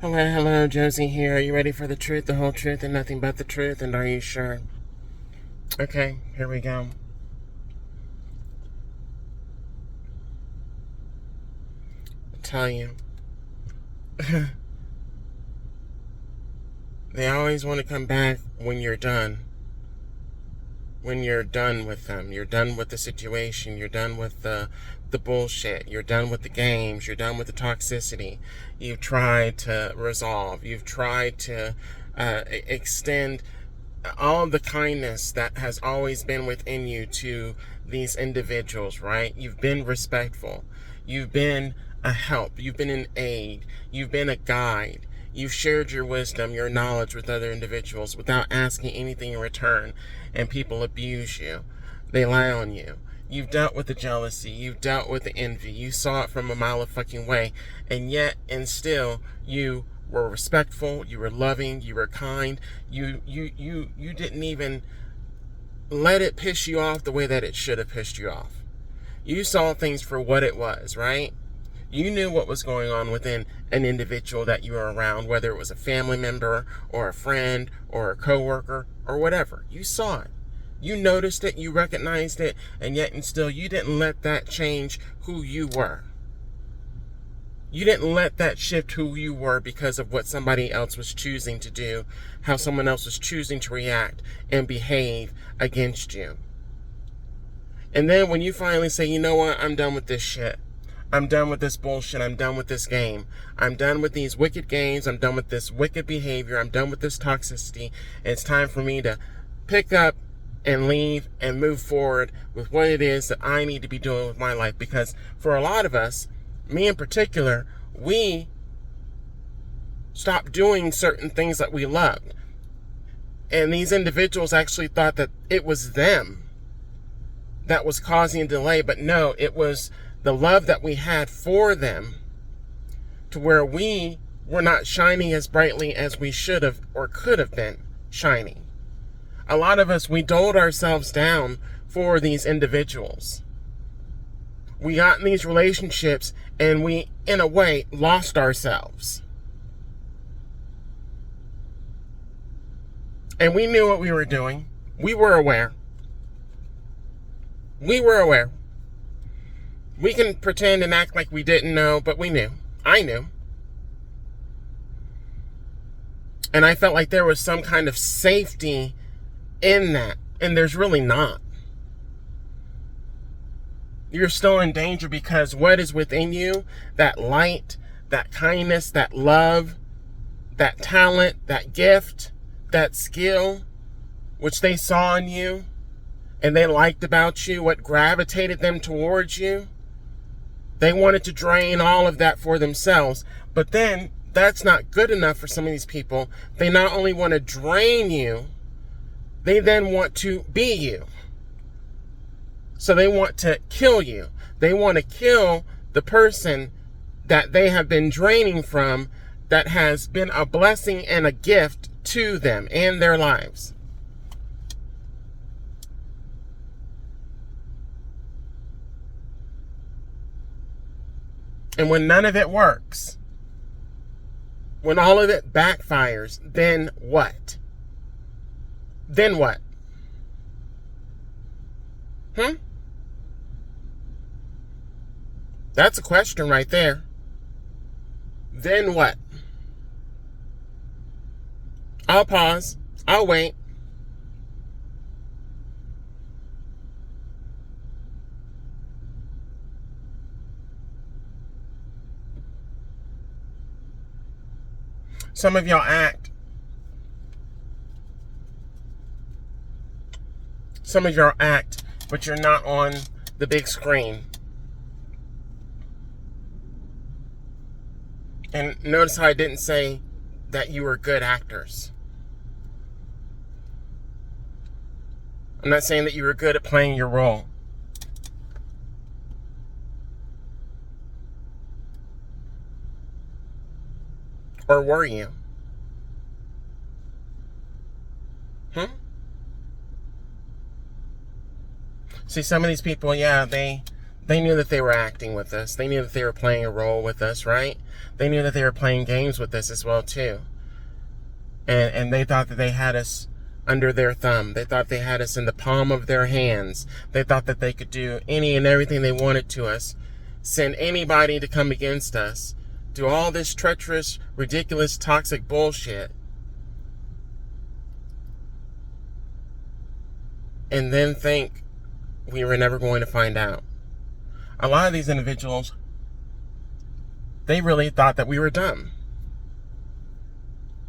Hello, hello, Josie here. Are you ready for the truth, the whole truth, and nothing but the truth? And are you sure? Okay, here we go. I'll tell you. They always want to come back when you're done. When you're done with them. You're done with the situation. You're done with the bullshit. You're done with the games. You're done with the toxicity. You've tried to resolve. You've tried to extend all of the kindness that has always been within you to these individuals, right? You've been respectful. You've been a help. You've been an aid. You've been a guide. You've shared your wisdom, your knowledge with other individuals without asking anything in return, and people abuse you. They lie on you. You've dealt with the jealousy. You've dealt with the envy. You saw it from a mile of fucking way, and yet and still you were respectful. You were loving. You were kind. You didn't even let it piss you off the way that it should have pissed you off. You saw things for what it was, right? You knew what was going on within an individual that you were around, whether it was a family member or a friend or a coworker or whatever. You saw it. You noticed it, you recognized it, and yet and still you didn't let that change who you were. You didn't let that shift who you were because of what somebody else was choosing to do, how someone else was choosing to react and behave against you. And then when you finally say, you know what, I'm done with this shit. I'm done with this bullshit. I'm done with this game. I'm done with these wicked games. I'm done with this wicked behavior. I'm done with this toxicity. It's time for me to pick up and leave and move forward with what it is that I need to be doing with my life. Because for a lot of us, me in particular, we stopped doing certain things that we loved. And these individuals actually thought that it was them that was causing a delay. But no, it was the love that we had for them, to where we were not shining as brightly as we should have or could have been shining. A lot of us, we doled ourselves down for these individuals. We got in these relationships and we, in a way, lost ourselves. And we knew what we were doing. We were aware. We were aware. We can pretend and act like we didn't know, but we knew. I knew. And I felt like there was some kind of safety in that. And there's really not. You're still in danger because what is within you, that light, that kindness, that love, that talent, that gift, that skill, which they saw in you and they liked about you, what gravitated them towards you, they wanted to drain all of that for themselves. But then that's not good enough for some of these people. They not only want to drain you, they then want to be you. So they want to kill you. They want to kill the person that they have been draining from, that has been a blessing and a gift to them and their lives. And when none of it works, when all of it backfires, then what? Then what? That's a question right there. Then what? I'll pause. I'll wait. Some of y'all act. Some of y'all act, but you're not on the big screen. And notice how I didn't say that you were good actors. I'm not saying that you were good at playing your role. Or were you? See, some of these people, yeah, they They knew that they were acting with us. They knew that they were playing a role with us, right? They knew that they were playing games with us as well, too. And they thought that they had us under their thumb. They thought they had us in the palm of their hands. They thought that they could do any and everything they wanted to us, send anybody to come against us, do all this treacherous, ridiculous, toxic bullshit, and then think we were never going to find out. A lot of these individuals, they really thought that we were dumb.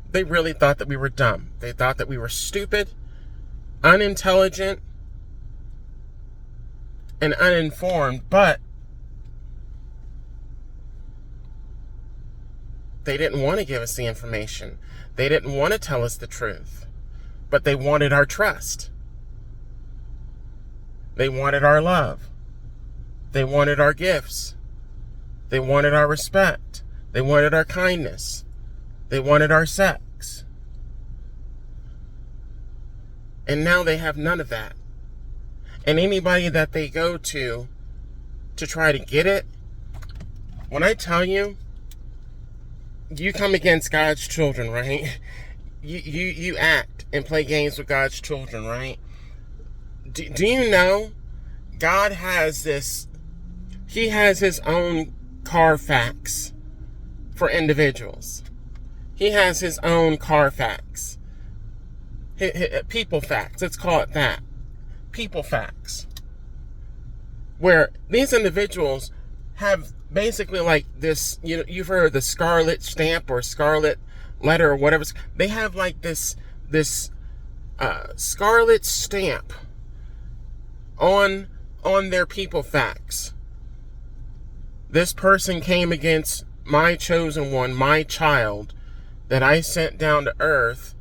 They really thought that we were dumb. They thought that we were stupid, unintelligent, and uninformed, but they didn't want to give us the information. They didn't want to tell us the truth, but they wanted our trust. They wanted our love. They wanted our gifts. They wanted our respect. They wanted our kindness. They wanted our sex. And now they have none of that. And anybody that they go to try to get it, when I tell you, you come against God's children, right? You act and play games with God's children, right? Do you know God has this, he has his own Carfax for individuals. He has his own Carfax. People facts, let's call it that. People facts. Where these individuals have basically like this, you've heard of the scarlet stamp or scarlet letter or whatever. They have like this scarlet stamp on their people facts. This person came against my chosen one, my child, that I sent down to earth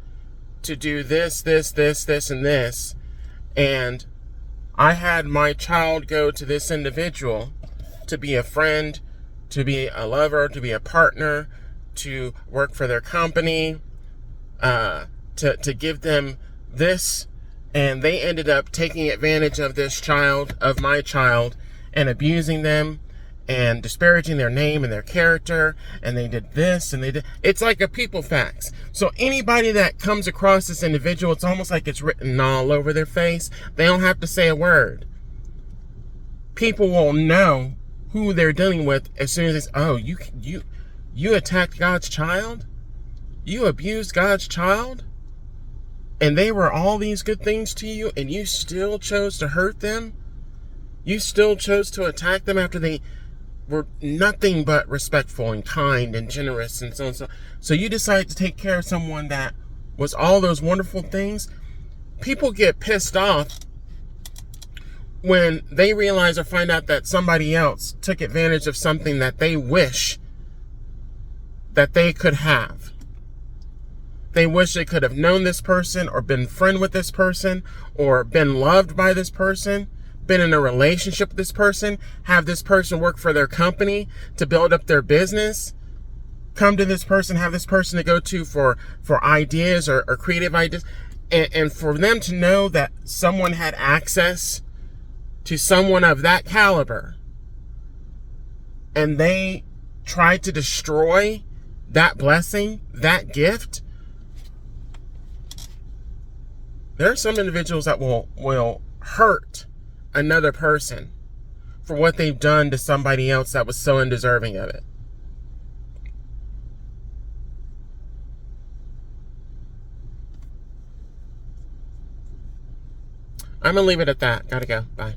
to do this, and this. And I had my child go to this individual to be a friend, to be a lover, to be a partner, to work for their company, to give them this. And they ended up taking advantage of this child, of my child, and abusing them and disparaging their name and their character, and they did this and they did. It's like a people facts. So anybody that comes across this individual, it's almost like it's written all over their face. They don't have to say a word. People will know who they're dealing with as soon as it's, oh, you attacked God's child? You abused God's child? And they were all these good things to you, and you still chose to hurt them? You still chose to attack them after they were nothing but respectful and kind and generous and so on. So you decided to take care of someone that was all those wonderful things. People get pissed off when they realize or find out that somebody else took advantage of something that they wish that they could have. They wish they could have known this person or been friend with this person or been loved by this person, been in a relationship with this person, have this person work for their company to build up their business, come to this person, have this person to go to for ideas or creative ideas, and for them to know that someone had access to someone of that caliber, and they tried to destroy that blessing, that gift. There are some individuals that will hurt another person for what they've done to somebody else that was so undeserving of it. I'm going to leave it at that. Gotta go. Bye.